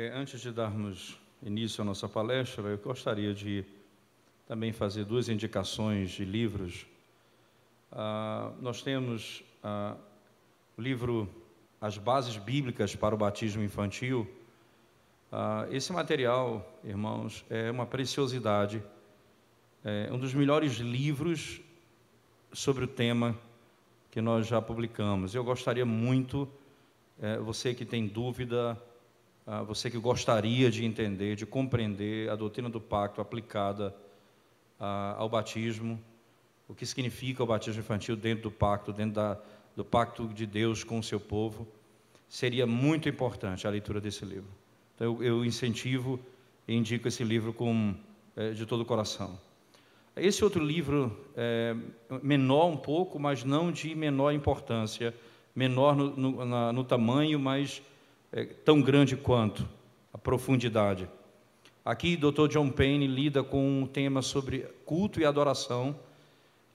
Antes de darmos início à nossa palestra, eu gostaria de também fazer duas indicações de livros. Nós temos o livro As Bases Bíblicas para o Batismo Infantil. Esse material, irmãos, é uma preciosidade, é um dos melhores livros sobre o tema que nós já publicamos. Eu gostaria muito, você que tem dúvida, você que gostaria de entender, de compreender a doutrina do pacto aplicada ao batismo, o que significa o batismo infantil dentro do pacto, do pacto de Deus com o seu povo, seria muito importante a leitura desse livro. Então, eu incentivo e indico esse livro de todo o coração. Esse outro livro é menor um pouco, mas não de menor importância, menor no tamanho, mas tão grande quanto a profundidade. Aqui, Dr. John Payne lida com um tema sobre culto e adoração,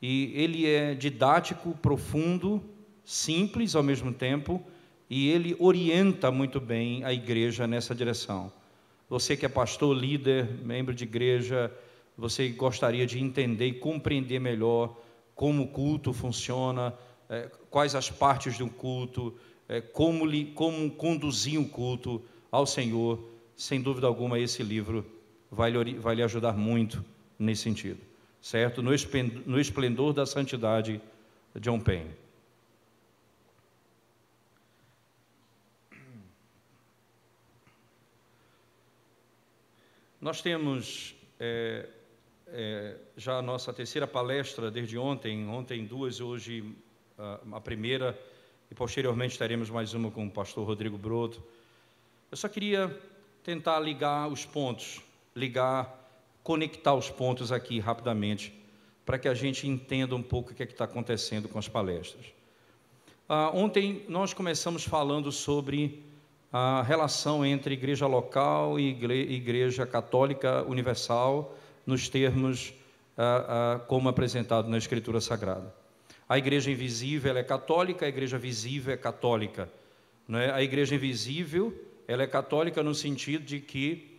e ele é didático, profundo, simples ao mesmo tempo, e ele orienta muito bem a igreja nessa direção. Você que é pastor, líder, membro de igreja, você gostaria de entender e compreender melhor como o culto funciona, quais as partes do culto, como conduzir um culto ao Senhor, sem dúvida alguma esse livro vai lhe ajudar muito nesse sentido, certo? No esplendor da santidade, John Payne. Nós temos já a nossa terceira palestra desde ontem duas, hoje a primeira, e posteriormente teremos mais uma com o pastor Rodrigo Broto. Eu só queria tentar ligar os pontos, conectar os pontos aqui rapidamente, para que a gente entenda um pouco o que é que está acontecendo com as palestras. Ontem nós começamos falando sobre a relação entre igreja local e igreja católica universal, nos termos como apresentado na Escritura Sagrada. A igreja invisível ela é católica, a igreja visível é católica. Não é? A igreja invisível ela é católica no sentido de que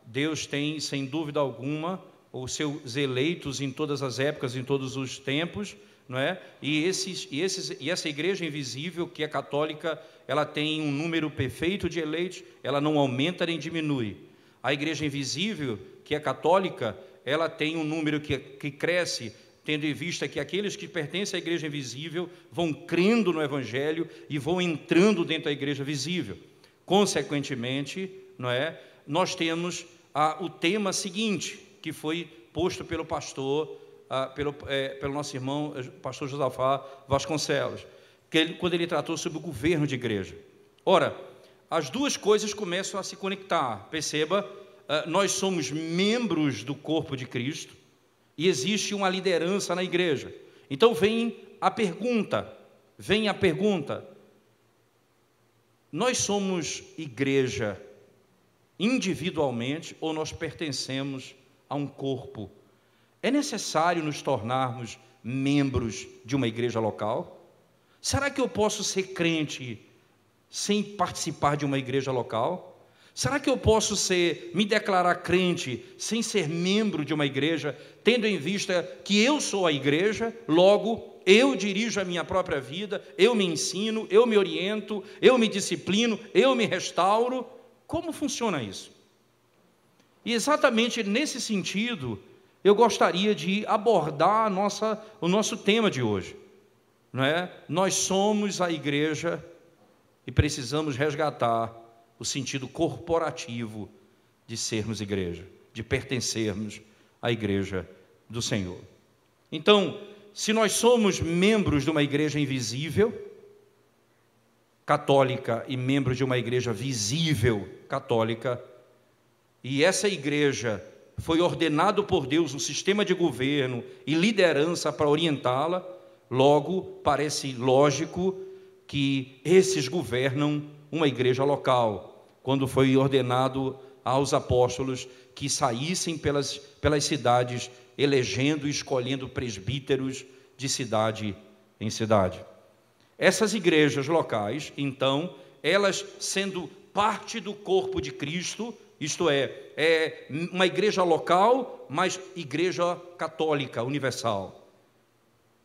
Deus tem, sem dúvida alguma, os seus eleitos em todas as épocas, em todos os tempos, não é? E essa igreja invisível, que é católica, ela tem um número perfeito de eleitos, ela não aumenta nem diminui. A igreja invisível, que é católica, ela tem um número que cresce, tendo em vista que aqueles que pertencem à igreja invisível vão crendo no Evangelho e vão entrando dentro da igreja visível. Consequentemente, não é? Nós temos o tema seguinte, que foi posto pelo pastor, pelo nosso irmão, pastor Josafá Vasconcelos, quando ele tratou sobre o governo de igreja. Ora, as duas coisas começam a se conectar. Perceba, nós somos membros do corpo de Cristo e existe uma liderança na igreja. Então vem a pergunta, nós somos igreja individualmente ou nós pertencemos a um corpo? É necessário nos tornarmos membros de uma igreja local? Será que eu posso ser crente sem participar de uma igreja local? Será que eu posso me declarar crente sem ser membro de uma igreja, tendo em vista que eu sou a igreja, logo eu dirijo a minha própria vida, eu me ensino, eu me oriento, eu me disciplino, eu me restauro? Como funciona isso? E exatamente nesse sentido, eu gostaria de abordar o nosso tema de hoje. Não é? Nós somos a igreja e precisamos resgatar o sentido corporativo de sermos igreja, de pertencermos à igreja do Senhor. Então, se nós somos membros de uma igreja invisível, católica, e membros de uma igreja visível, católica, e essa igreja foi ordenado por Deus um sistema de governo e liderança para orientá-la, logo parece lógico que esses governam uma igreja local, quando foi ordenado aos apóstolos que saíssem pelas cidades, elegendo e escolhendo presbíteros de cidade em cidade. Essas igrejas locais, então, elas sendo parte do corpo de Cristo, isto é uma igreja local, mas igreja católica, universal.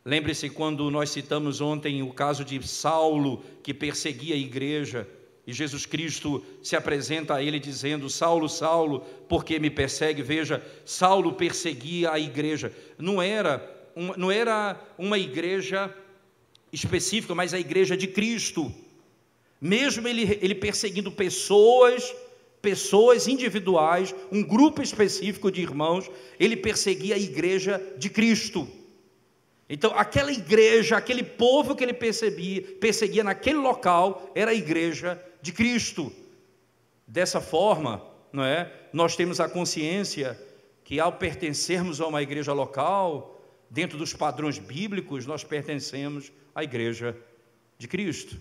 Lembre-se quando nós citamos ontem o caso de Saulo, que perseguia a igreja, e Jesus Cristo se apresenta a ele dizendo: Saulo, Saulo, por que me persegue? Veja, Saulo perseguia a igreja. Não era uma igreja específica, mas a igreja de Cristo. Mesmo ele perseguindo pessoas individuais, um grupo específico de irmãos, ele perseguia a igreja de Cristo. Então, aquela igreja, aquele povo que ele perseguia naquele local, era a igreja de Cristo. Dessa forma, não é? Nós temos a consciência que, ao pertencermos a uma igreja local, dentro dos padrões bíblicos, nós pertencemos à igreja de Cristo.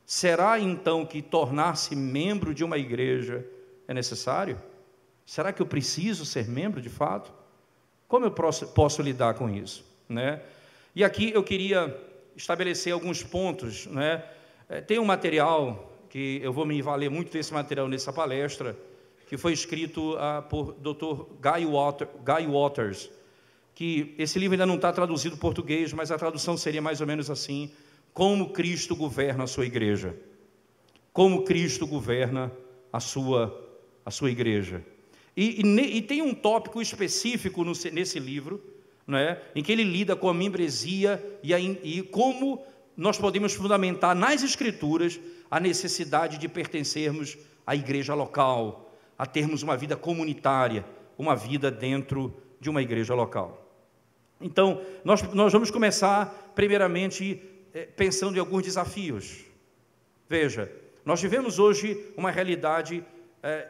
Será então que tornar-se membro de uma igreja é necessário? Será que eu preciso ser membro de fato? Como eu posso lidar com isso, né? E aqui eu queria estabelecer alguns pontos, né? Tem um material que eu vou me valer muito desse material nessa palestra, que foi escrito por Dr. Guy Waters, que esse livro ainda não está traduzido em português, mas a tradução seria mais ou menos assim: como Cristo governa a sua igreja. Como Cristo governa a sua igreja. E tem um tópico específico nesse livro, né, em que ele lida com a membresia e como nós podemos fundamentar nas Escrituras a necessidade de pertencermos à igreja local, a termos uma vida comunitária, uma vida dentro de uma igreja local. Então, nós vamos começar, primeiramente, pensando em alguns desafios. Veja, nós vivemos hoje uma realidade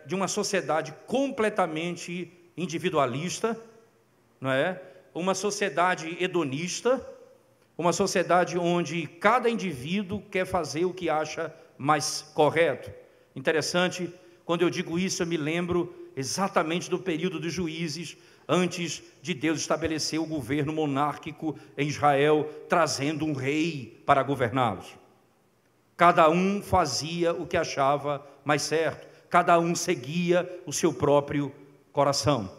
de uma sociedade completamente individualista, não é? Uma sociedade hedonista, uma sociedade onde cada indivíduo quer fazer o que acha mais correto. Interessante, quando eu digo isso, eu me lembro exatamente do período dos juízes, antes de Deus estabelecer o governo monárquico em Israel, trazendo um rei para governá-los. Cada um fazia o que achava mais certo, cada um seguia o seu próprio coração.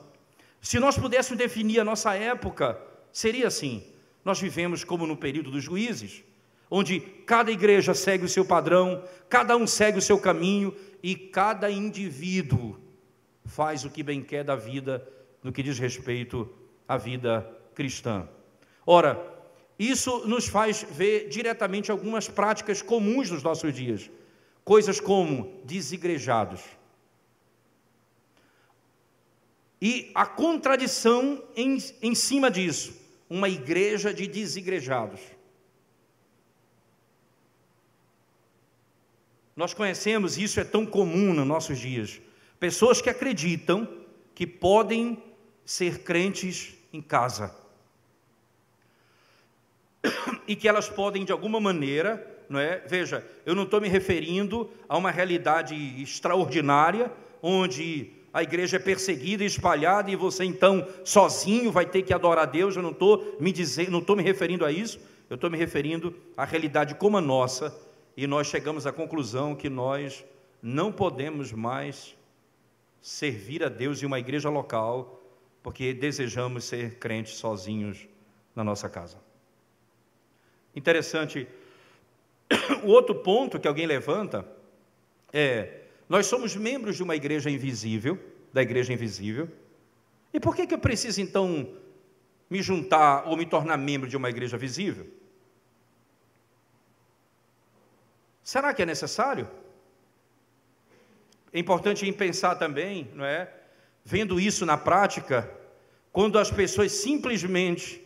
Se nós pudéssemos definir a nossa época, seria assim: nós vivemos como no período dos juízes, onde cada igreja segue o seu padrão, cada um segue o seu caminho, e cada indivíduo faz o que bem quer da vida, no que diz respeito à vida cristã. Ora, isso nos faz ver diretamente algumas práticas comuns dos nossos dias, coisas como desigrejados. E a contradição em cima disso, uma igreja de desigrejados. Nós conhecemos, isso é tão comum nos nossos dias, pessoas que acreditam que podem ser crentes em casa, e que elas podem, de alguma maneira, não é? Veja, eu não estou me referindo a uma realidade extraordinária, onde a igreja é perseguida e espalhada, e você então, sozinho, vai ter que adorar a Deus. Eu não estou me referindo a isso, eu estou me referindo à realidade como a nossa, e nós chegamos à conclusão que nós não podemos mais servir a Deus em uma igreja local, porque desejamos ser crentes sozinhos na nossa casa. Interessante, o outro ponto que alguém levanta é: nós somos membros de uma igreja invisível, da igreja invisível, e por que eu preciso então me juntar ou me tornar membro de uma igreja visível? Será que é necessário? É importante pensar também, não é? Vendo isso na prática, quando as pessoas simplesmente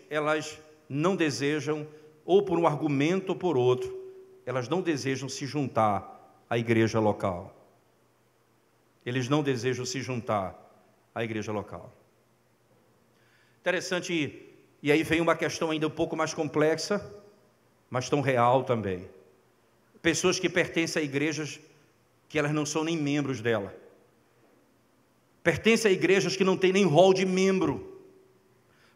elas não desejam, ou por um argumento ou por outro, elas não desejam se juntar à igreja local. Eles não desejam se juntar à igreja local. Interessante, e aí vem uma questão ainda um pouco mais complexa, mas tão real também. Pessoas que pertencem a igrejas que elas não são nem membros dela. Pertencem a igrejas que não têm nem rol de membro.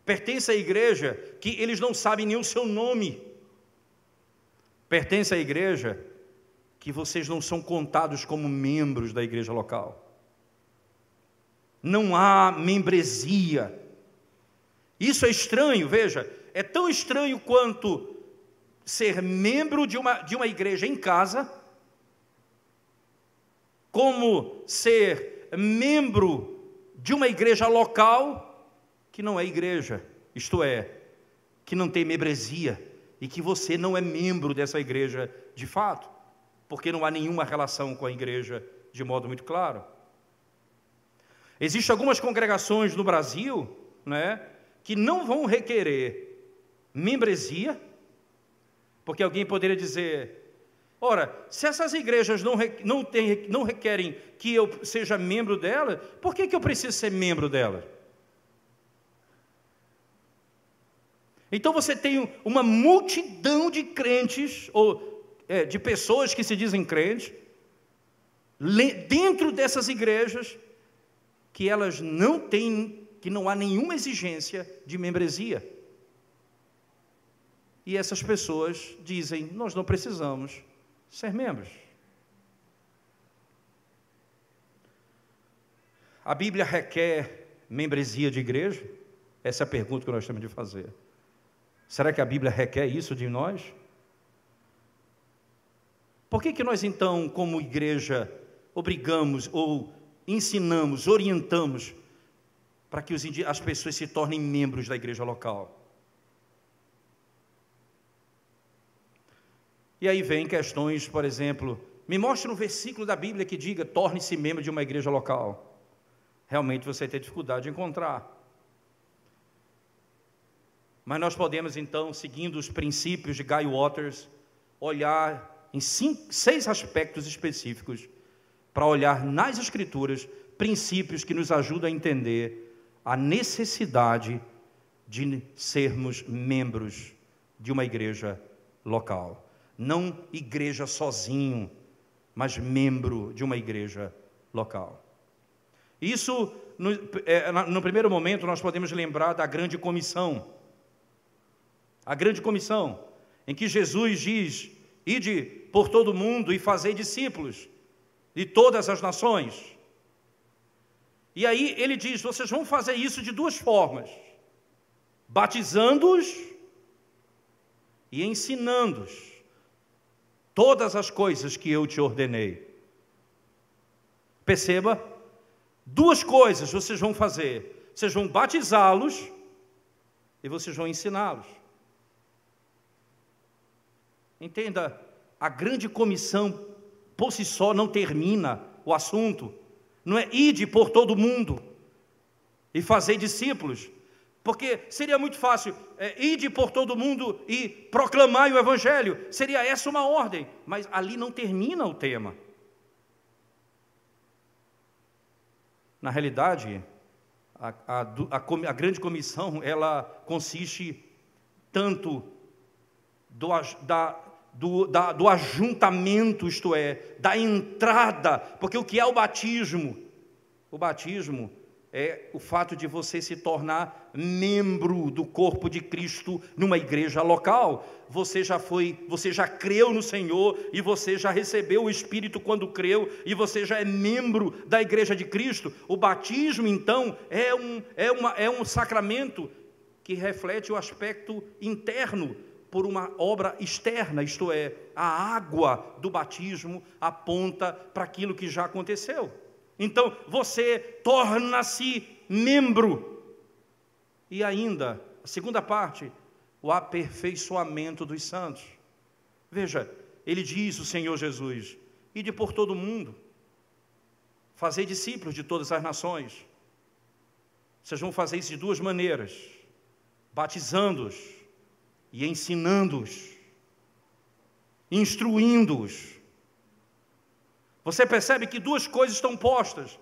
Pertencem a igreja que eles não sabem nem o seu nome. Pertencem à igreja que vocês não são contados como membros da igreja local. Não há membresia. Isso é estranho, veja, é tão estranho quanto ser membro de uma igreja em casa, como ser membro de uma igreja local que não é igreja, isto é, que não tem membresia, e que você não é membro dessa igreja de fato, porque não há nenhuma relação com a igreja de modo muito claro. Existem algumas congregações no Brasil, né, que não vão requerer membresia, porque alguém poderia dizer, ora, se essas igrejas não requerem que eu seja membro dela, por que eu preciso ser membro dela? Então você tem uma multidão de crentes, ou de pessoas que se dizem crentes, dentro dessas igrejas, que elas não têm, que não há nenhuma exigência de membresia. E essas pessoas dizem, nós não precisamos ser membros. A Bíblia requer membresia de igreja? Essa é a pergunta que nós temos de fazer. Será que a Bíblia requer isso de nós? Por que nós então, como igreja, obrigamos ou ensinamos, orientamos para que as pessoas se tornem membros da igreja local? E aí vem questões, por exemplo, me mostre um versículo da Bíblia que diga, torne-se membro de uma igreja local. Realmente você tem dificuldade de encontrar. Mas nós podemos então, seguindo os princípios de Guy Waters, olhar em 6 aspectos específicos, para olhar nas Escrituras, princípios que nos ajudam a entender a necessidade de sermos membros de uma igreja local. Não igreja sozinho, mas membro de uma igreja local. Isso, no primeiro momento, nós podemos lembrar da grande comissão. A grande comissão, em que Jesus diz, ide por todo o mundo e fazei discípulos de todas as nações. E aí ele diz, vocês vão fazer isso de 2 formas, batizando-os e ensinando-os todas as coisas que eu te ordenei. Perceba, 2 coisas vocês vão fazer, vocês vão batizá-los e vocês vão ensiná-los. Entenda, a grande comissão por si só não termina o assunto, não é ide por todo mundo e fazer discípulos, porque seria muito fácil, ide por todo mundo e proclamar o Evangelho, seria essa uma ordem, mas ali não termina o tema. Na realidade, a grande comissão, ela consiste tanto do ajuntamento, isto é, da entrada, porque o que é o batismo? O batismo é o fato de você se tornar membro do corpo de Cristo numa igreja local. Você já creu no Senhor e você já recebeu o Espírito quando creu e você já é membro da igreja de Cristo. O batismo, então, é um sacramento que reflete o aspecto interno por uma obra externa, isto é, a água do batismo aponta para aquilo que já aconteceu. Então, você torna-se membro. E ainda, a segunda parte, o aperfeiçoamento dos santos. Veja, ele diz, o Senhor Jesus, ide por todo o mundo, fazei discípulos de todas as nações. Vocês vão fazer isso de 2 maneiras, batizando-os e ensinando-os, instruindo-os. Você percebe que 2 coisas estão postas.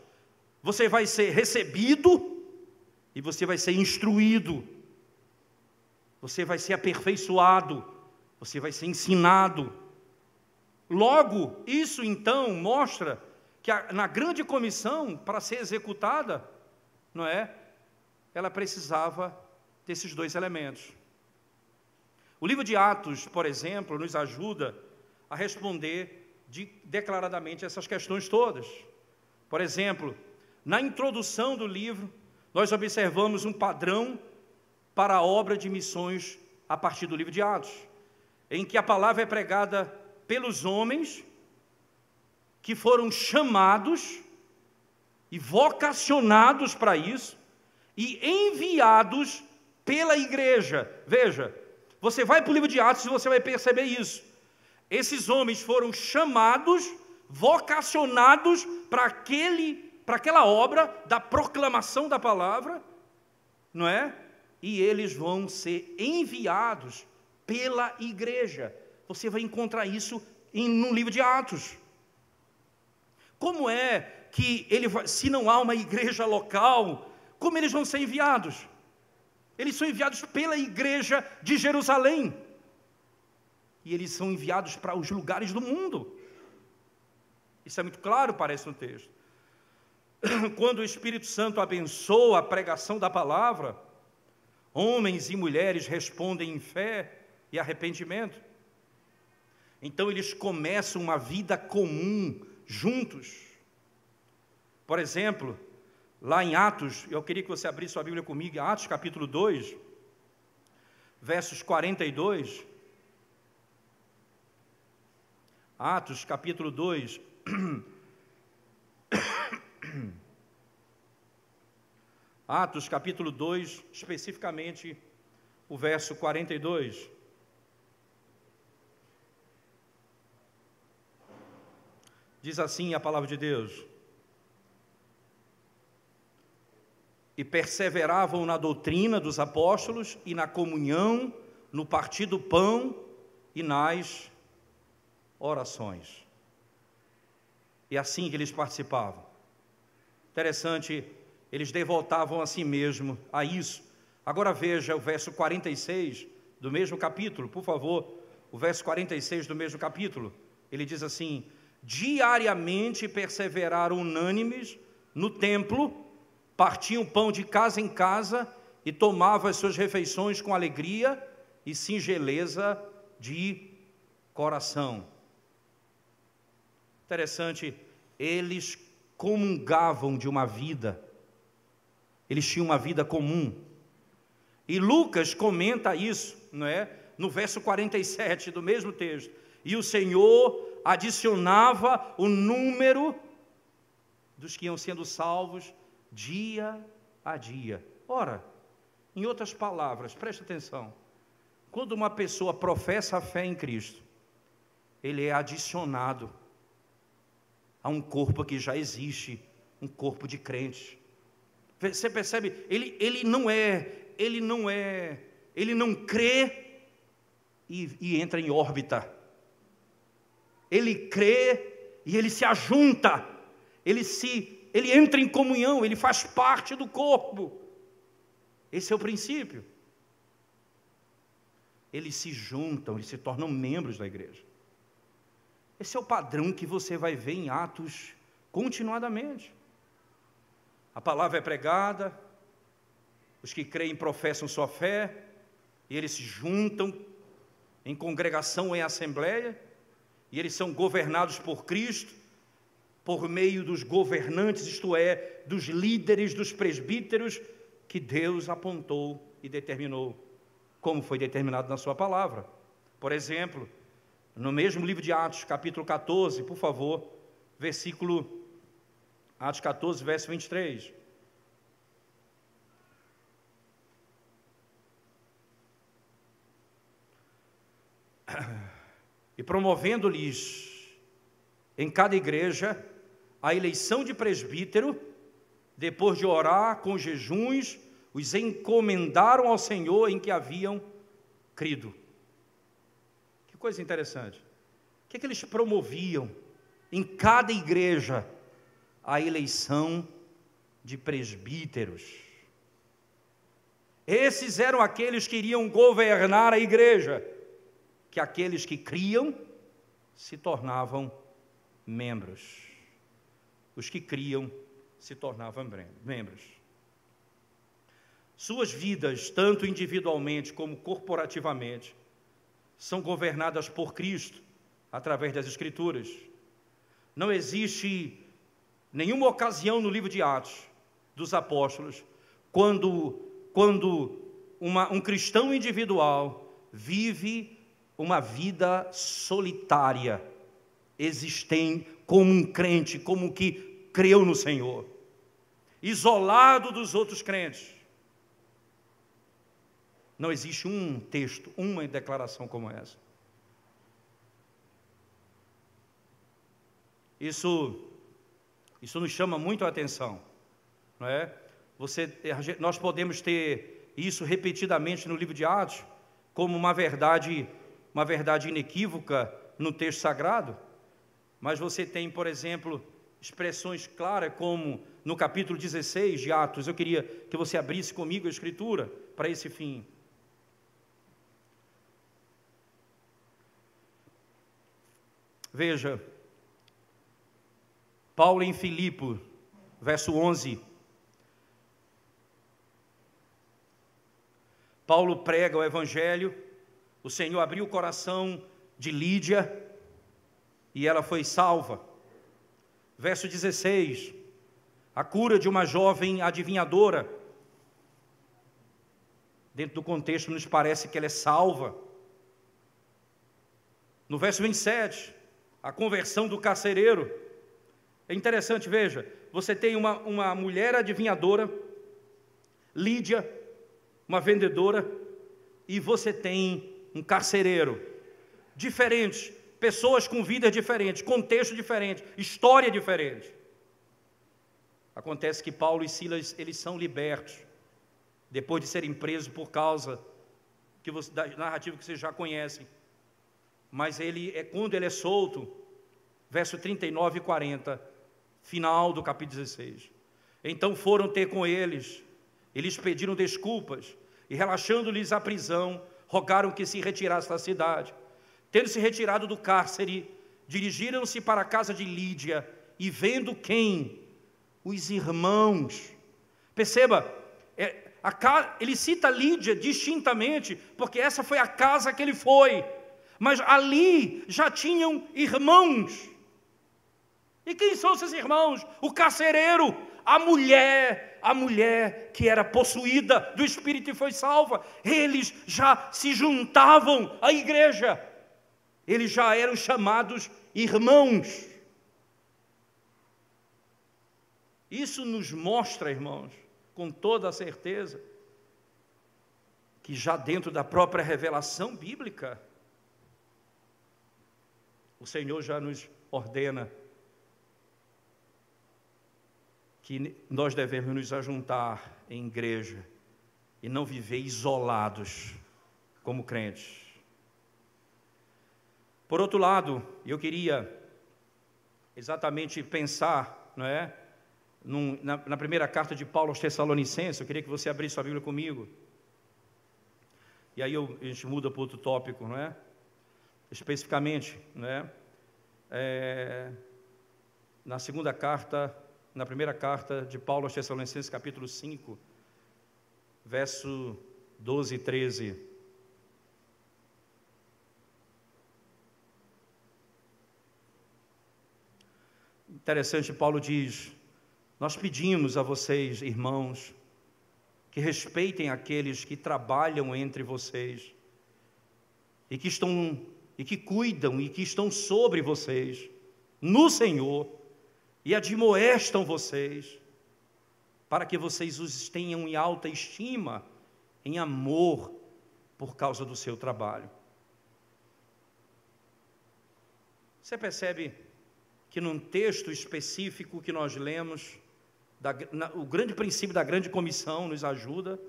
Você vai ser recebido e você vai ser instruído. Você vai ser aperfeiçoado. Você vai ser ensinado. Logo, isso então mostra que na grande comissão, para ser executada, não é? Ela precisava desses 2 elementos. O livro de Atos, por exemplo, nos ajuda a responder declaradamente essas questões todas. Por exemplo, na introdução do livro, nós observamos um padrão para a obra de missões a partir do livro de Atos, em que a palavra é pregada pelos homens que foram chamados e vocacionados para isso e enviados pela igreja. Veja, você vai para o livro de Atos e você vai perceber isso. Esses homens foram chamados, vocacionados para aquela obra da proclamação da palavra, não é? E eles vão ser enviados pela igreja. Você vai encontrar isso no livro de Atos. Como é que se não há uma igreja local, como eles vão ser enviados? Eles são enviados pela igreja de Jerusalém. E eles são enviados para os lugares do mundo. Isso é muito claro, parece no texto. Quando o Espírito Santo abençoa a pregação da palavra, homens e mulheres respondem em fé e arrependimento. Então eles começam uma vida comum juntos. Por exemplo, lá em Atos, eu queria que você abrisse sua Bíblia comigo, Atos capítulo 2, versos 42. Atos capítulo 2, Atos capítulo 2, especificamente o verso 42. Diz assim a palavra de Deus: e perseveravam na doutrina dos apóstolos e na comunhão, no partir do pão e nas orações. E assim que eles participavam. Interessante, eles devotavam a si mesmo a isso. Agora veja o verso 46 do mesmo capítulo, por favor, o verso 46 do mesmo capítulo. Ele diz assim: diariamente perseveraram unânimes no templo, partiam pão de casa em casa e tomavam as suas refeições com alegria e singeleza de coração. Interessante, eles comungavam de uma vida, eles tinham uma vida comum. E Lucas comenta isso, não é? No verso 47 do mesmo texto. E o Senhor adicionava o número dos que iam sendo salvos dia a dia. Ora, em outras palavras, preste atenção, quando uma pessoa professa a fé em Cristo, ele é adicionado a um corpo que já existe, um corpo de crentes. Você percebe? Ele não crê e entra em órbita. Ele crê e ele se ajunta, ele entra em comunhão, ele faz parte do corpo. Esse é o princípio. Eles se juntam, eles se tornam membros da igreja. Esse é o padrão que você vai ver em Atos continuadamente. A palavra é pregada, os que creem professam sua fé, e eles se juntam em congregação ou em assembleia, e eles são governados por Cristo, por meio dos governantes, isto é, dos líderes, dos presbíteros, que Deus apontou e determinou, como foi determinado na sua palavra. Por exemplo, no mesmo livro de Atos, capítulo 14, por favor, Atos 14, verso 23. E promovendo-lhes em cada igreja a eleição de presbítero, depois de orar com jejuns, os encomendaram ao Senhor em que haviam crido. Que coisa interessante. O que eles promoviam em cada igreja? A eleição de presbíteros. Esses eram aqueles que iriam governar a igreja, que aqueles que criam se tornavam membros. Os que criam se tornavam membros. Suas vidas, tanto individualmente como corporativamente, são governadas por Cristo, através das Escrituras. Não existe nenhuma ocasião no livro de Atos dos Apóstolos quando um cristão individual vive uma vida solitária, existente como um crente, como que creu no Senhor, isolado dos outros crentes. Não existe um texto, uma declaração como essa. Isso nos chama muito a atenção, não é? Nós podemos ter isso repetidamente no livro de Atos, como uma verdade inequívoca no texto sagrado, mas você tem, por exemplo, expressões claras, como no capítulo 16 de Atos. Eu queria que você abrisse comigo a Escritura para esse fim. Veja, Paulo em Filipe, verso 11. Paulo prega o Evangelho, o Senhor abriu o coração de Lídia e ela foi salva. Verso 16, a cura de uma jovem adivinhadora. Dentro do contexto nos parece que ela é salva. No verso 27, a conversão do carcereiro. É interessante, veja, você tem uma mulher adivinhadora, Lídia, uma vendedora, e você tem um carcereiro. Diferentes, pessoas com vidas diferentes, contexto diferente, história diferente. Acontece que Paulo e Silas, eles são libertos, depois de serem presos por causa da narrativa que vocês já conhecem. Mas quando ele é solto, verso 39 e 40, final do capítulo 16. Então foram ter com eles pediram desculpas, e relaxando-lhes a prisão, rogaram que se retirasse da cidade. Tendo se retirado do cárcere, dirigiram-se para a casa de Lídia, e vendo quem? Os irmãos. Perceba, ele cita Lídia distintamente, porque essa foi a casa que ele foi, mas ali já tinham irmãos. E quem são esses irmãos? O carcereiro, a mulher que era possuída do Espírito e foi salva. Eles já se juntavam à igreja, eles já eram chamados irmãos. Isso nos mostra, irmãos, com toda a certeza, que já dentro da própria revelação bíblica, o Senhor já nos ordena que nós devemos nos ajuntar em igreja e não viver isolados como crentes. Por outro lado, eu queria exatamente pensar, não é? Na primeira carta de Paulo aos Tessalonicenses. Eu queria que você abrisse sua Bíblia comigo. E aí a gente muda para outro tópico, não é? Especificamente, não é? Na primeira carta de Paulo aos Tessalonicenses, capítulo 5, verso 12 e 13. Interessante, Paulo diz: nós pedimos a vocês, irmãos, que respeitem aqueles que trabalham entre vocês e que cuidam e que estão sobre vocês no Senhor e admoestam vocês, para que vocês os tenham em alta estima, em amor, por causa do seu trabalho. Você percebe que num texto específico que nós lemos, o grande princípio da grande comissão nos ajuda,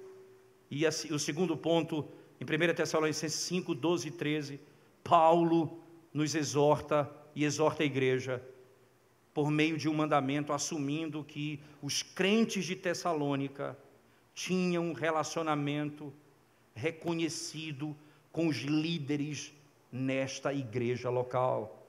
e o segundo ponto, em 1 Tessalonicenses 5, 12 e 13, Paulo nos exorta e exorta a igreja, por meio de um mandamento, assumindo que os crentes de Tessalônica tinham um relacionamento reconhecido com os líderes nesta igreja local.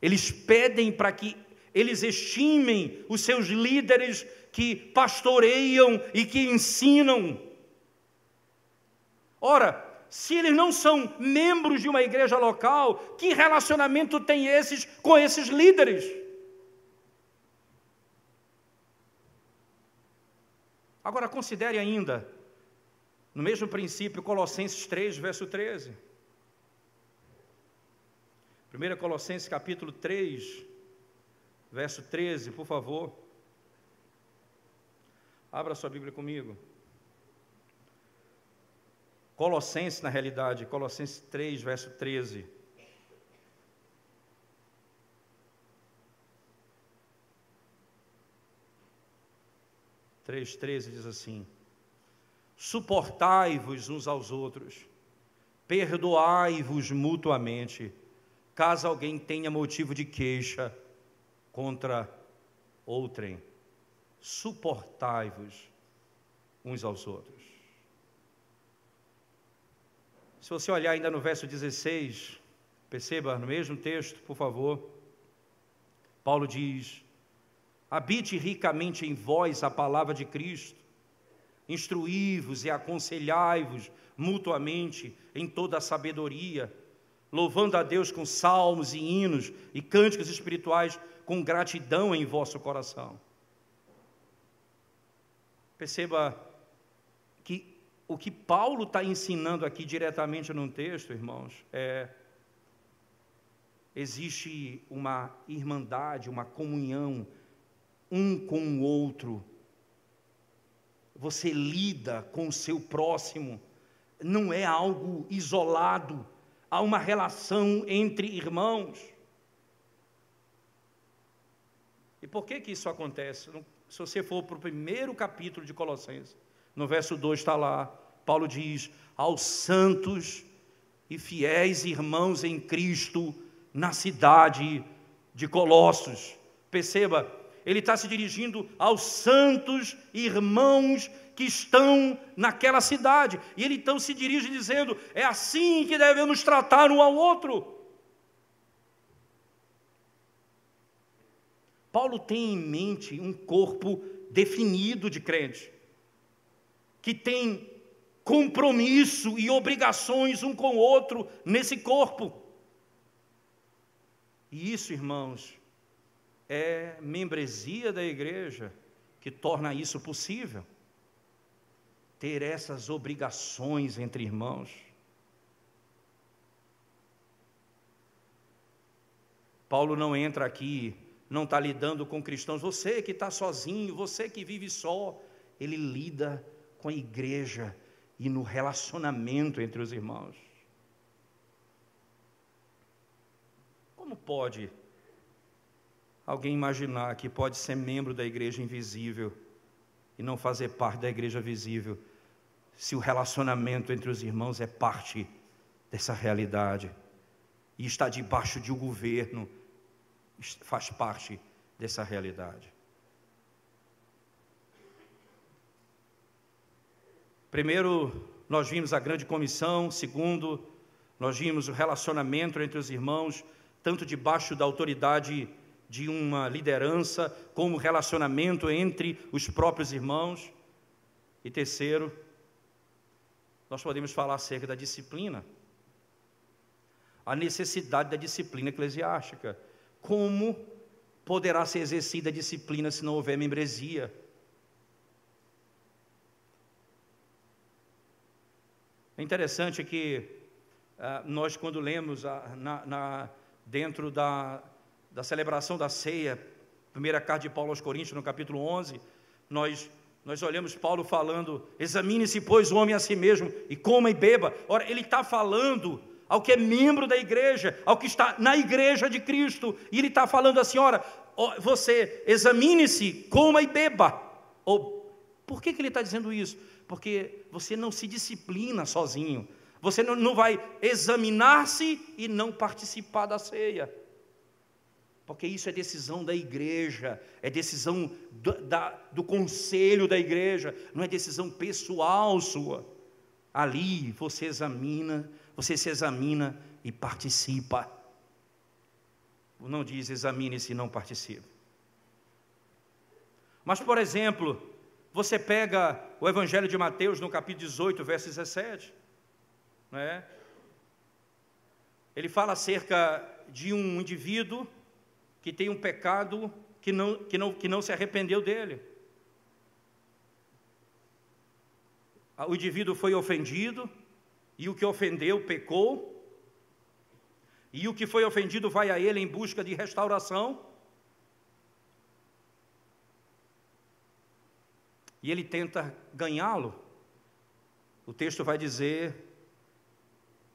Eles pedem para que eles estimem os seus líderes que pastoreiam e que ensinam. Ora, se eles não são membros de uma igreja local, que relacionamento tem esses com esses líderes? Agora considere ainda, no mesmo princípio, Colossenses 3, verso 13. 1 Colossenses capítulo 3, verso 13, por favor. Abra sua Bíblia comigo. Colossenses, na realidade, Colossenses 3, verso 13. Três, 13 diz assim: suportai-vos uns aos outros, perdoai-vos mutuamente, caso alguém tenha motivo de queixa contra outrem. Suportai-vos uns aos outros. Se você olhar ainda no verso 16, perceba, no mesmo texto, por favor, Paulo diz: habite ricamente em vós a palavra de Cristo, instruí-vos e aconselhai-vos mutuamente em toda a sabedoria, louvando a Deus com salmos e hinos e cânticos espirituais com gratidão em vosso coração. Perceba que o que Paulo está ensinando aqui diretamente no texto, irmãos, existe uma irmandade, uma comunhão, um com o outro. Você lida com o seu próximo, não é algo isolado, há uma relação entre irmãos. E por que isso acontece? Se você for para o primeiro capítulo de Colossenses, no verso 2 está lá, Paulo diz: aos santos e fiéis irmãos em Cristo, na cidade de Colossos. Perceba, ele está se dirigindo aos santos irmãos que estão naquela cidade, e ele então se dirige dizendo: é assim que devemos tratar um ao outro. Paulo tem em mente um corpo definido de crentes, que tem compromisso e obrigações um com o outro nesse corpo. E isso, irmãos, é membresia da igreja que torna isso possível. Ter essas obrigações entre irmãos. Paulo não entra aqui, não está lidando com cristãos, você que está sozinho, você que vive só. Ele lida com a igreja e no relacionamento entre os irmãos. Como pode alguém imaginar que pode ser membro da igreja invisível e não fazer parte da igreja visível, se o relacionamento entre os irmãos é parte dessa realidade e está debaixo de um governo, faz parte dessa realidade? Primeiro, nós vimos a grande comissão. Segundo, nós vimos o relacionamento entre os irmãos, tanto debaixo da autoridade de uma liderança, como o relacionamento entre os próprios irmãos. E terceiro, nós podemos falar acerca da disciplina, a necessidade da disciplina eclesiástica. Como poderá ser exercida a disciplina se não houver membresia? É interessante que nós, quando lemos dentro da celebração da ceia, primeira carta de Paulo aos Coríntios, no capítulo 11, nós olhamos Paulo falando: examine-se, pois, o homem a si mesmo, e coma e beba. Ora, ele está falando ao que é membro da igreja, ao que está na igreja de Cristo, e ele está falando assim: ora, você examine-se, coma e beba. Por que ele está dizendo isso? Porque você não se disciplina sozinho, você não vai examinar-se e não participar da ceia, porque isso é decisão da igreja, é decisão do conselho da igreja, não é decisão pessoal sua. Ali você se examina e participa. Não diz examine-se e não participe. Mas, por exemplo, você pega o Evangelho de Mateus, no capítulo 18, verso 17. não é? Ele fala acerca de um indivíduo que tem um pecado que não se arrependeu dele. O indivíduo foi ofendido, e o que ofendeu pecou, e o que foi ofendido vai a ele em busca de restauração, e ele tenta ganhá-lo. O texto vai dizer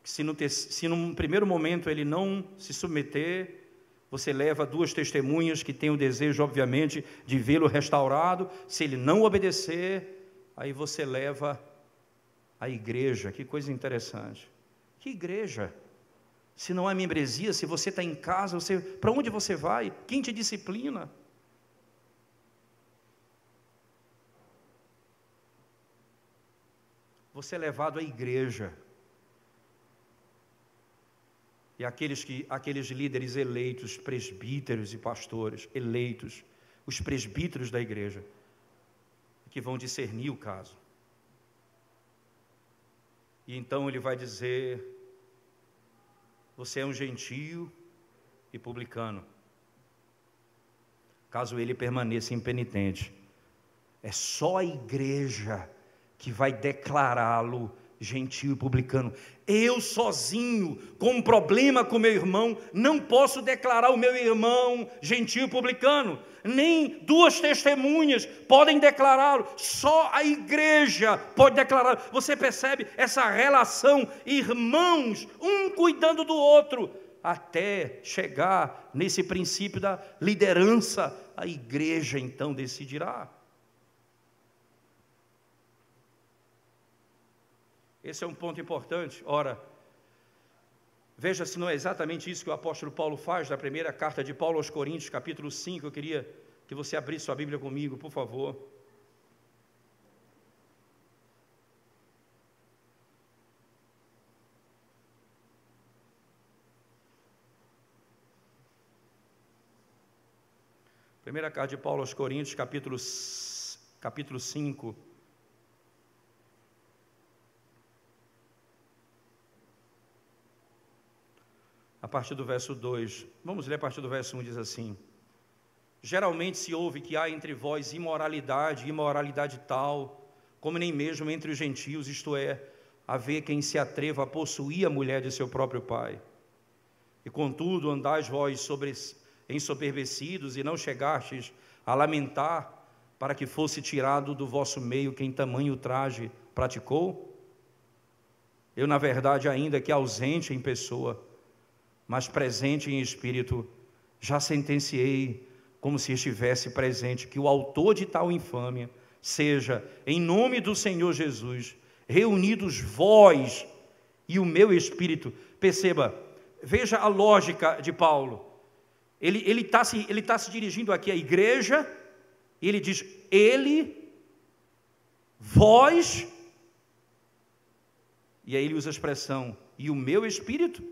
que se num primeiro momento ele não se submeter, você leva duas testemunhas que têm o desejo, obviamente, de vê-lo restaurado. Se ele não obedecer, aí você leva a igreja. Que coisa interessante. Que igreja? Se não há membresia, se você está em casa, para onde você vai? Quem te disciplina? Você é levado à igreja. E aqueles líderes eleitos, presbíteros e pastores eleitos, os presbíteros da igreja, que vão discernir o caso. E então ele vai dizer: você é um gentio e publicano. Caso ele permaneça impenitente, é só a igreja que vai declará-lo gentio e publicano. Eu sozinho, com um problema com meu irmão, não posso declarar o meu irmão gentio e publicano. Nem duas testemunhas podem declará-lo. Só a igreja pode declará-lo. Você percebe essa relação, irmãos, um cuidando do outro, até chegar nesse princípio da liderança. A igreja então decidirá. Esse é um ponto importante. Ora, veja se não é exatamente isso que o apóstolo Paulo faz na primeira carta de Paulo aos Coríntios, capítulo 5. Eu queria que você abrisse sua Bíblia comigo, por favor. Primeira carta de Paulo aos Coríntios, capítulo 5. A partir do verso 2, vamos ler a partir do verso 1, diz assim: geralmente se ouve que há entre vós imoralidade tal, como nem mesmo entre os gentios, isto é, haver quem se atreva a possuir a mulher de seu próprio pai. E contudo andais vós ensoberbecidos, e não chegastes a lamentar para que fosse tirado do vosso meio quem tamanho traje praticou? Eu, na verdade, ainda que ausente em pessoa, mas presente em espírito, já sentenciei, como se estivesse presente, que o autor de tal infâmia seja, em nome do Senhor Jesus, reunidos vós e o meu espírito. Perceba, veja a lógica de Paulo. Ele está se dirigindo aqui à igreja, e ele diz: ele, vós, e aí ele usa a expressão, e o meu espírito.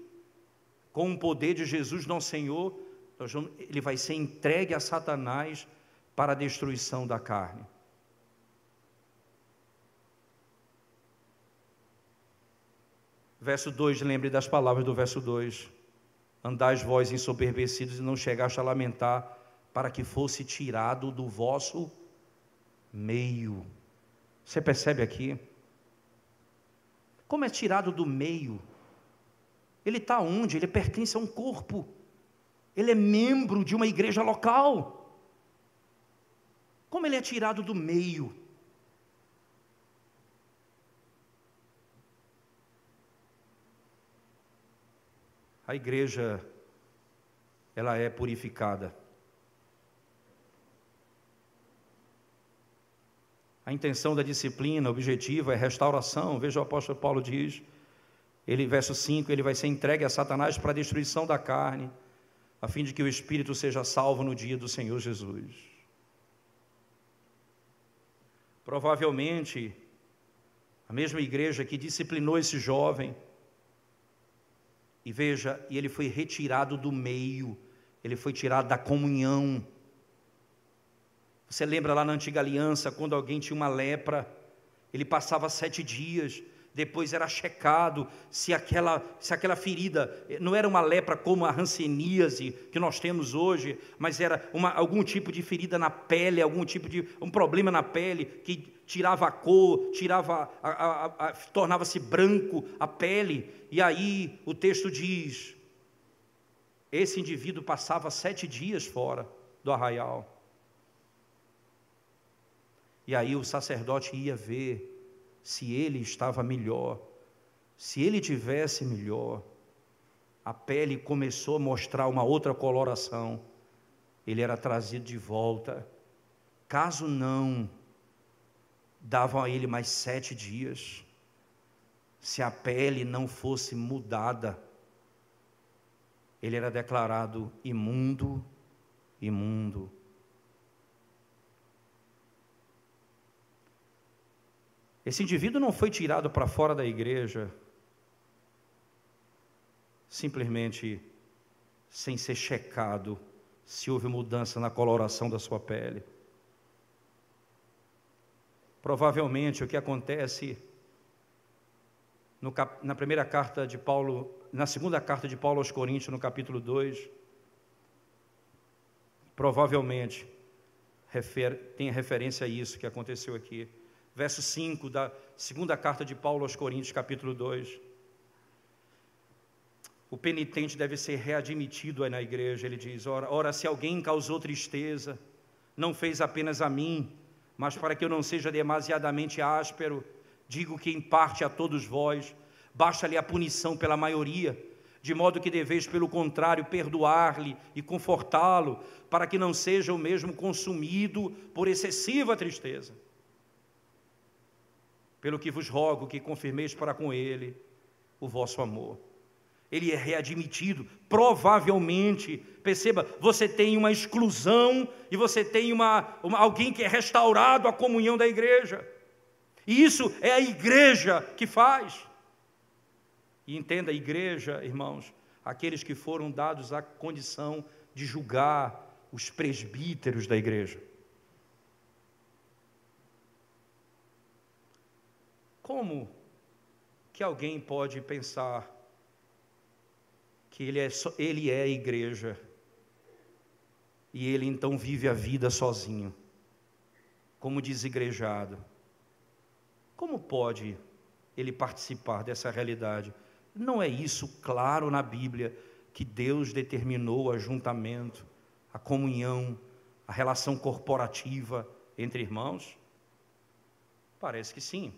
Com o poder de Jesus, nosso Senhor, ele vai ser entregue a Satanás para a destruição da carne. Verso 2, lembre das palavras do verso 2: andais vós ensoberbecidos e não chegaste a lamentar para que fosse tirado do vosso meio. Você percebe aqui? Como é tirado do meio? Ele está onde? Ele pertence a um corpo. Ele é membro de uma igreja local. Como ele é tirado do meio? A igreja, ela é purificada. A intenção da disciplina, o objetivo é restauração. Veja, o apóstolo Paulo diz, verso 5, ele vai ser entregue a Satanás para a destruição da carne, a fim de que o espírito seja salvo no dia do Senhor Jesus. Provavelmente, a mesma igreja que disciplinou esse jovem, e veja, e ele foi retirado do meio, ele foi tirado da comunhão. Você lembra lá na antiga aliança, quando alguém tinha uma lepra, ele passava 7 dias depois era checado se aquela ferida não era uma lepra como a hanseníase que nós temos hoje, mas era algum tipo de ferida na pele, algum tipo de um problema na pele que tirava a cor, tornava-se branco a pele. E aí o texto diz: esse indivíduo passava 7 dias fora do arraial. E aí o sacerdote ia ver se ele estava melhor. Se ele tivesse melhor, a pele começou a mostrar uma outra coloração, ele era trazido de volta. Caso não, davam a ele mais 7 dias. Se a pele não fosse mudada, ele era declarado imundo, imundo. Esse indivíduo não foi tirado para fora da igreja simplesmente sem ser checado se houve mudança na coloração da sua pele. Provavelmente o que acontece na primeira carta de Paulo, na segunda carta de Paulo aos Coríntios, no capítulo 2, provavelmente tem referência a isso que aconteceu aqui. Verso 5 da segunda carta de Paulo aos Coríntios, capítulo 2. O penitente deve ser readmitido aí na igreja. Ele diz: ora, se alguém causou tristeza, não fez apenas a mim, mas para que eu não seja demasiadamente áspero, digo que em parte a todos vós, basta-lhe a punição pela maioria, de modo que deveis, pelo contrário, perdoar-lhe e confortá-lo, para que não seja o mesmo consumido por excessiva tristeza. Pelo que vos rogo que confirmeis para com ele o vosso amor. Ele é readmitido, provavelmente, perceba, você tem uma exclusão e você tem alguém que é restaurado à comunhão da igreja. E isso é a igreja que faz. E entenda, a igreja, irmãos, aqueles que foram dados a condição de julgar os presbíteros da igreja. Como que alguém pode pensar que ele é a igreja e ele então vive a vida sozinho, como desigrejado? Como pode ele participar dessa realidade? Não é isso claro na Bíblia, que Deus determinou o ajuntamento, a comunhão, a relação corporativa entre irmãos? Parece que sim.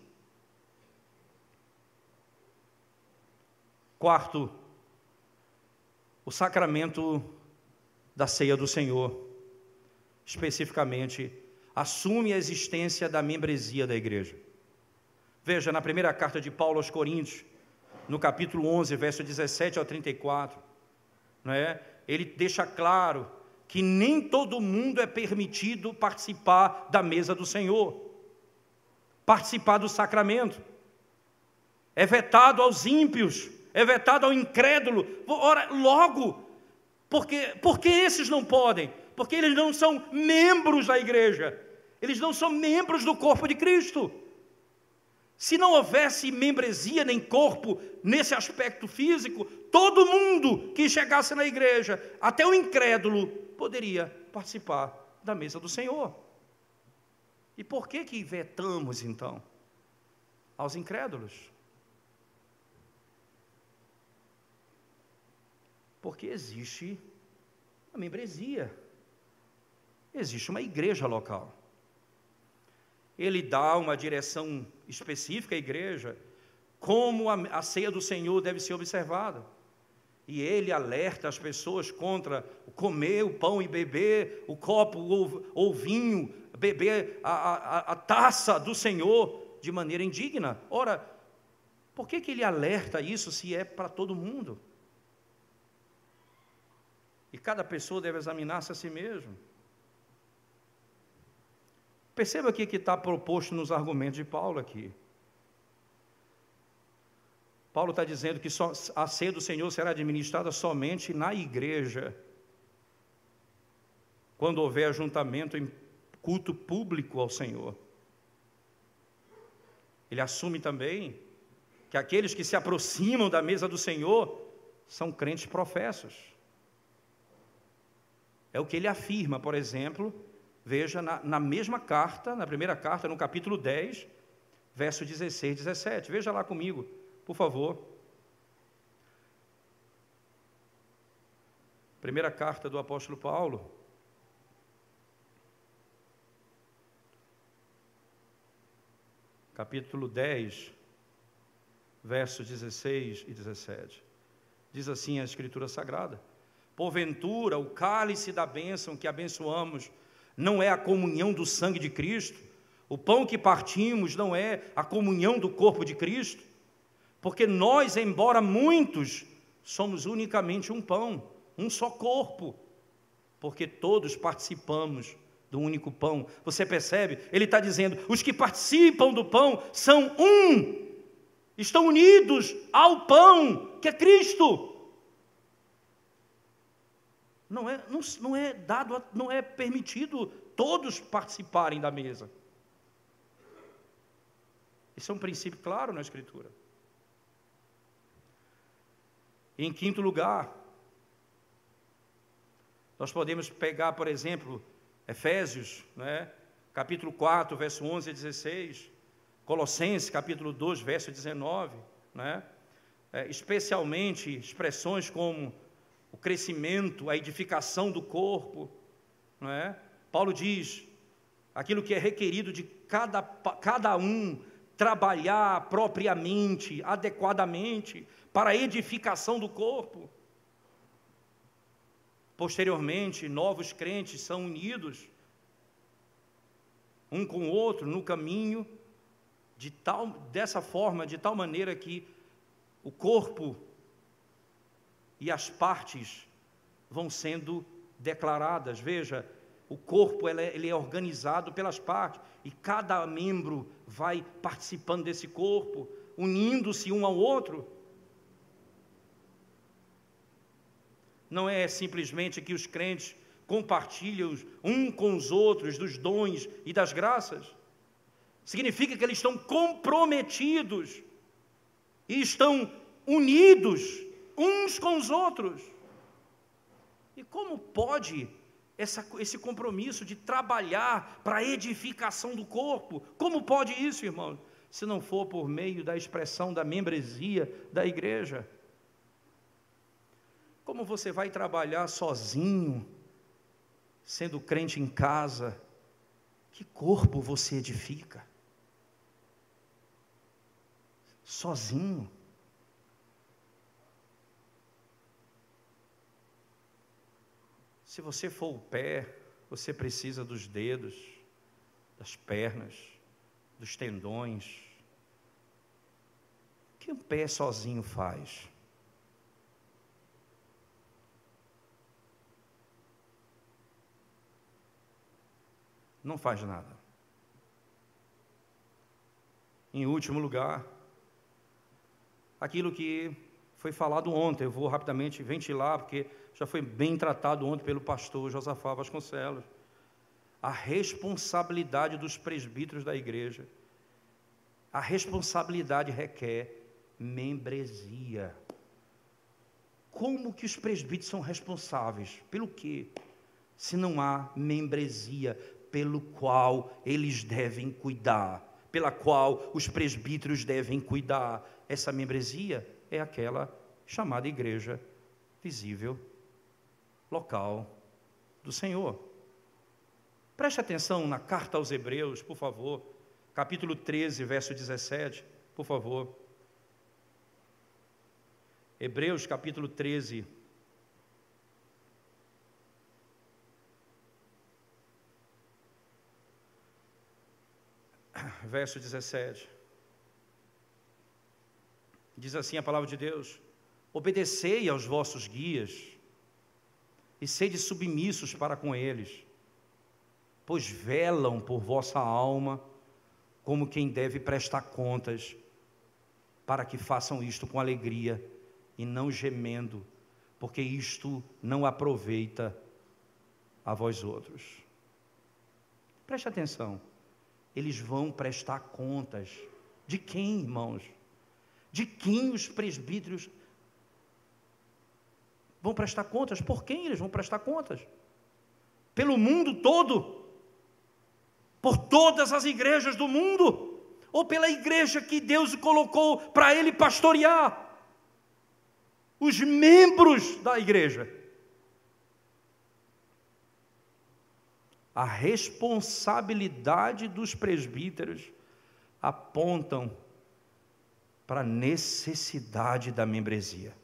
Quarto, o sacramento da ceia do Senhor, especificamente, assume a existência da membresia da igreja. Veja, na primeira carta de Paulo aos Coríntios, no capítulo 11, verso 17 ao 34, ele deixa claro que nem todo mundo é permitido participar da mesa do Senhor, participar do sacramento. É vetado aos ímpios, é vetado ao incrédulo. Ora, logo, por que esses não podem? Porque eles não são membros da igreja, eles não são membros do corpo de Cristo. Se não houvesse membresia nem corpo nesse aspecto físico, todo mundo que chegasse na igreja, até o incrédulo, poderia participar da mesa do Senhor. E por que vetamos então aos incrédulos? Porque existe a membresia, existe uma igreja local. Ele dá uma direção específica à igreja, como a ceia do Senhor deve ser observada. E ele alerta as pessoas contra comer o pão e beber o copo ou vinho, beber a taça do Senhor de maneira indigna. Ora, por que ele alerta isso se é para todo mundo? E cada pessoa deve examinar-se a si mesmo. Perceba aqui que está proposto nos argumentos de Paulo aqui. Paulo está dizendo que a ceia do Senhor será administrada somente na igreja, quando houver ajuntamento em culto público ao Senhor. Ele assume também que aqueles que se aproximam da mesa do Senhor são crentes professos. É o que ele afirma, por exemplo, veja na mesma carta, na primeira carta, no capítulo 10, verso 16 e 17. Veja lá comigo, por favor. Primeira carta do apóstolo Paulo. Capítulo 10, versos 16 e 17. Diz assim a Escritura Sagrada: porventura, o cálice da bênção que abençoamos não é a comunhão do sangue de Cristo? O pão que partimos não é a comunhão do corpo de Cristo? Porque nós, embora muitos, somos unicamente um pão, um só corpo, porque todos participamos do único pão. Você percebe? Ele está dizendo, os que participam do pão são um, estão unidos ao pão, que é Cristo. Não é permitido todos participarem da mesa. Isso é um princípio claro na Escritura. Em quinto lugar, nós podemos pegar, por exemplo, Efésios, capítulo 4, verso 11 a 16, Colossenses, capítulo 2, verso 19, especialmente expressões como o crescimento, a edificação do corpo, Paulo diz, aquilo que é requerido de cada um, trabalhar propriamente, adequadamente, para a edificação do corpo. Posteriormente, novos crentes são unidos, um com o outro, no caminho, dessa forma, de tal maneira que o corpo e as partes vão sendo declaradas. Veja, o corpo ele é organizado pelas partes, e cada membro vai participando desse corpo, unindo-se um ao outro. Não é simplesmente que os crentes compartilham um com os outros dos dons e das graças. Significa que eles estão comprometidos e estão unidos uns com os outros. E como pode esse compromisso de trabalhar para a edificação do corpo? Como pode isso, irmão? Se não for por meio da expressão da membresia da igreja. Como você vai trabalhar sozinho, sendo crente em casa? Que corpo você edifica? Sozinho. Se você for o pé, você precisa dos dedos, das pernas, dos tendões. O que um pé sozinho faz? Não faz nada. Em último lugar, aquilo que foi falado ontem, eu vou rapidamente ventilar, porque já foi bem tratado ontem pelo pastor Josafá Vasconcelos. A responsabilidade dos presbíteros da igreja. A responsabilidade requer membresia. Como que os presbíteros são responsáveis? Pelo quê? Se não há membresia pelo qual eles devem cuidar, pela qual os presbíteros devem cuidar. Essa membresia é aquela chamada igreja visível, local do Senhor. Preste atenção na carta aos Hebreus, por favor, capítulo 13, verso 17, por favor. Hebreus, capítulo 13, verso 17, diz assim a palavra de Deus: obedecei aos vossos guias, e sede submissos para com eles, pois velam por vossa alma, como quem deve prestar contas, para que façam isto com alegria, e não gemendo, porque isto não aproveita a vós outros. Preste atenção. Eles vão prestar contas. De quem, irmãos? de quem os presbíteros vão prestar contas. Por quem eles vão prestar contas? Pelo mundo todo? Por todas as igrejas do mundo? Ou pela igreja que Deus colocou para ele pastorear? Os membros da igreja. A responsabilidade dos presbíteros apontam para a necessidade da membresia.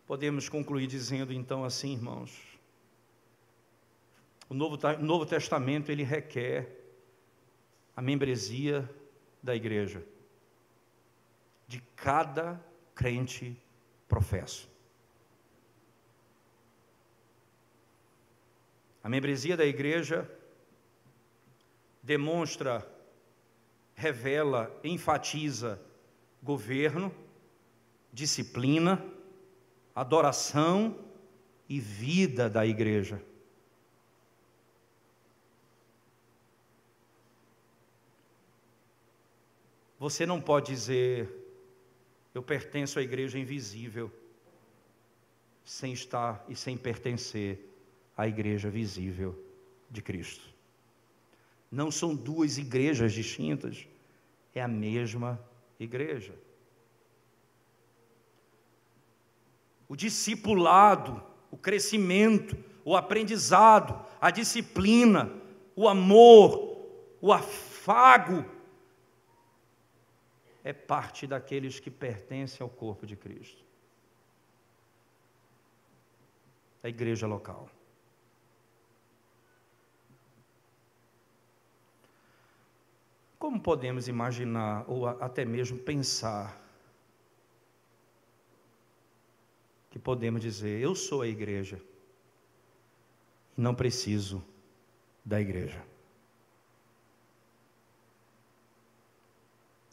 Podemos concluir dizendo então assim, irmãos, o Novo Testamento ele requer a membresia da igreja, de cada crente professo. A membresia da igreja demonstra, revela, enfatiza governo, disciplina, adoração e vida da igreja. Você não pode dizer, eu pertenço à igreja invisível, sem estar e sem pertencer à igreja visível de Cristo. Não são duas igrejas distintas, é a mesma igreja. O discipulado, o crescimento, o aprendizado, a disciplina, o amor, o afago, é parte daqueles que pertencem ao corpo de Cristo. A igreja local. Como podemos imaginar, ou até mesmo pensar, que podemos dizer, eu sou a igreja, e não preciso da igreja?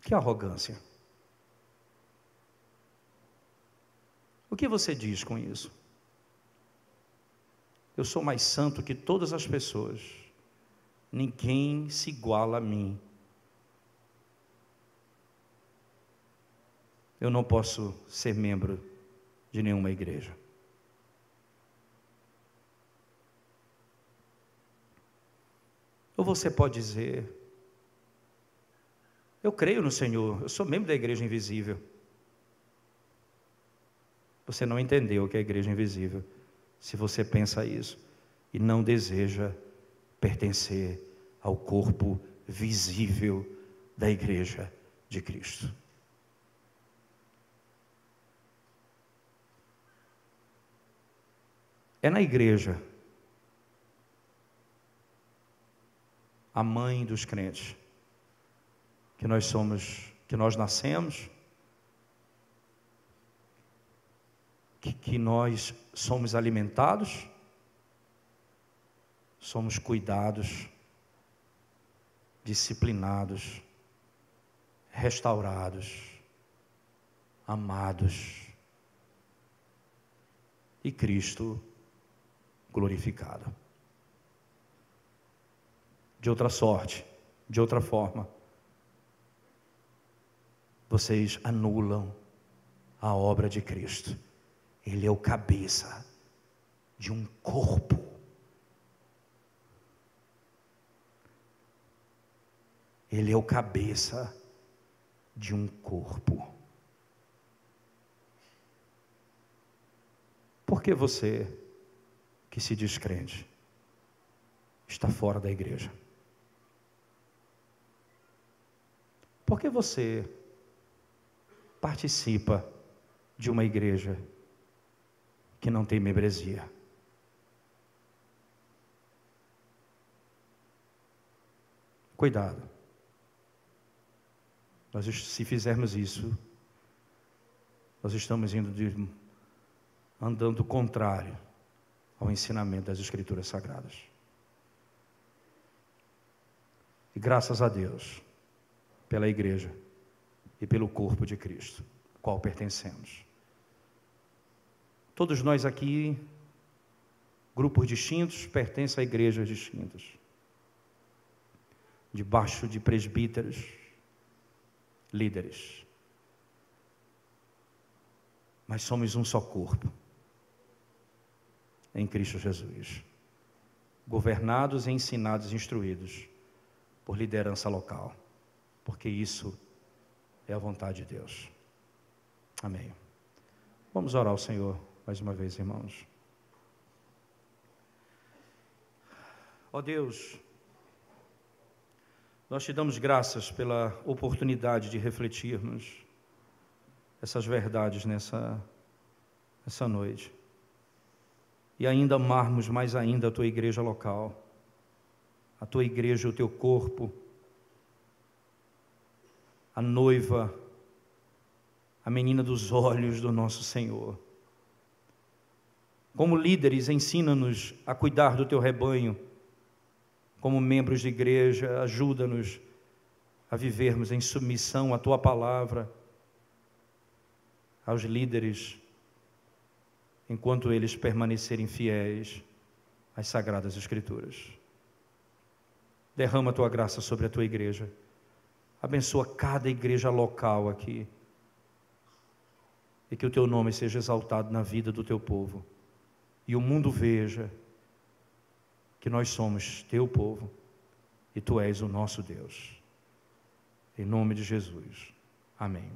Que arrogância! O que você diz com isso? Eu sou mais santo que todas as pessoas, ninguém se iguala a mim. Eu não posso ser membro de nenhuma igreja. Ou você pode dizer, eu creio no Senhor, eu sou membro da igreja invisível. Você não entendeu o que é a igreja invisível, se você pensa isso, e não deseja pertencer ao corpo visível da igreja de Cristo. É na igreja, a mãe dos crentes, que nós nascemos, que nós somos alimentados, somos cuidados, disciplinados, restaurados, amados, e Cristo glorificado. De outra sorte, de outra forma, vocês anulam a obra de Cristo. Ele é o cabeça de um corpo. Ele é o cabeça de um corpo. Por que você, que se diz crente, está fora da igreja? Por que você participa de uma igreja que não tem membresia? Cuidado. Se fizermos isso, nós estamos andando contrário ao ensinamento das Escrituras Sagradas. E graças a Deus, pela igreja e pelo corpo de Cristo, ao qual pertencemos. Todos nós aqui, grupos distintos, pertencem a igrejas distintas. debaixo de presbíteros, líderes. Mas somos um só corpo, em Cristo Jesus, governados, ensinados, instruídos por liderança local, porque isso é a vontade de Deus. Amém. Vamos orar ao Senhor mais uma vez, irmãos. Ó Deus, nós te damos graças pela oportunidade de refletirmos essas verdades nessa noite. E ainda amarmos mais ainda a tua igreja local, a tua igreja, o teu corpo, a noiva, a menina dos olhos do nosso Senhor. Como líderes, ensina-nos a cuidar do teu rebanho. Como membros de igreja, ajuda-nos a vivermos em submissão à tua palavra, aos líderes, enquanto eles permanecerem fiéis às sagradas Escrituras. Derrama a tua graça sobre a tua igreja. Abençoa cada igreja local aqui. E que o teu nome seja exaltado na vida do teu povo. E o mundo veja que nós somos teu povo e tu és o nosso Deus. Em nome de Jesus. Amém.